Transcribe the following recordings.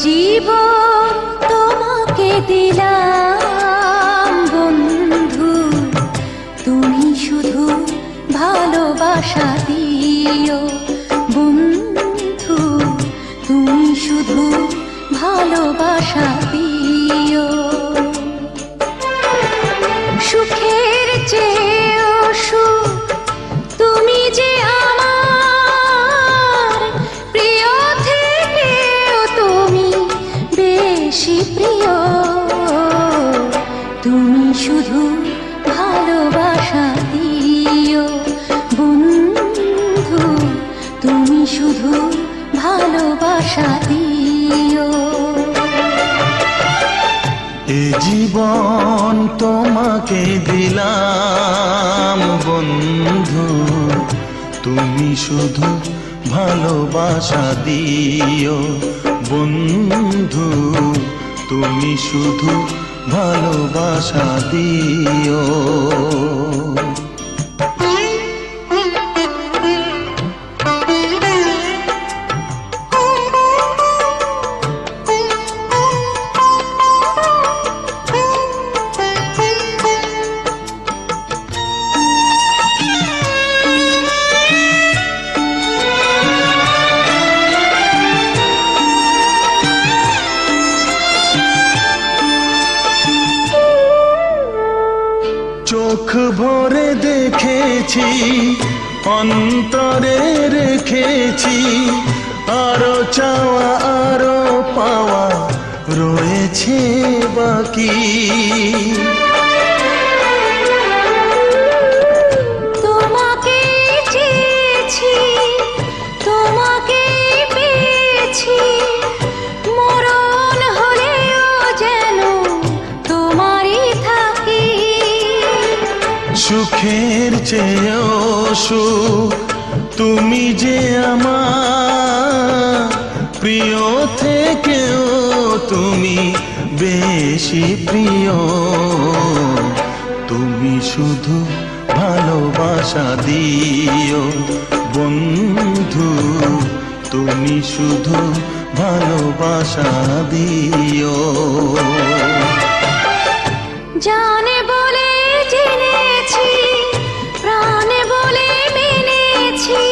জীবন তোমাকে দিলাম বন্ধু, তুমি শুধু ভালোবাসা দিও বন্ধু, তুমি শুধু ভালোবাসা দিও। সুখের চেয়েও সুখ তুমি যে আমার প্রিয় থেকেও তুমি বেশি প্রিয়, তুমি শুধু ভালোবাসা দিও বন্ধু, তুমি শুধু ভালোবাসা দিও। এ জীবন তোমাকে দিলাম বন্ধু, তুমি শুধু ভালোবাসা দিও বন্ধু, তুমি শুধু ভালোবাসা দিও। চোখ ভরে দেখেছি, অন্তরে রেখেছি, আরো চাওয়া আরো পাওয়া রয়েছে বাকি। তোমাকে চেয়েছি, তোমাকে পেয়েছি, মরণ হলেও যেন তোমারই থাকি। সুখের চেয়েও সুখ তুমি যে আমার প্রিয় থেকেও তুমি বেশি প্রিয়, তুমি শুধু ভালোবাসা দিও বন্ধু, তুমি শুধু ভালোবাসা দিও। জানে বলে জেনেছি, প্রাণে বলে মেনেছি,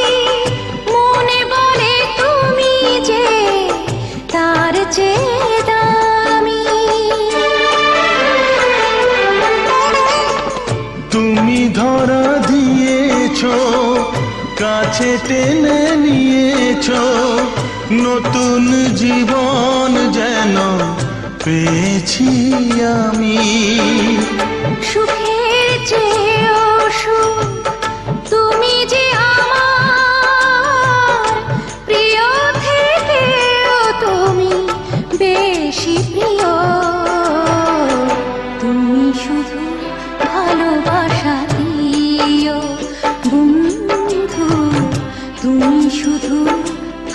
মনে বলে তুমি যে তার চেয়ে দামি। তুমি ধরা দিয়েছো, কাছে টেনে নিয়েছো, নতুন জীবন যেন পেয়েছি আমি। সুখের চেয়েও সুখ তুমি যে আমার প্রিয় থেকেও তুমি বেশি প্রিয়, তুমি শুধু ভালোবাসা দিও বন্ধু, তুমি শুধু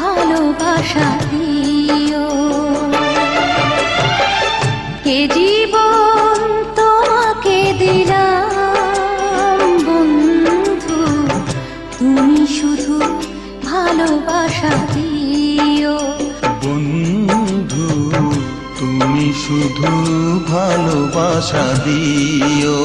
ভালোবাসা দিও। এ জীবন তোমাকে দিলাম বন্ধু, তুমি শুধু ভালোবাসা দিও বন্ধু, তুমি শুধু ভালোবাসা দিও।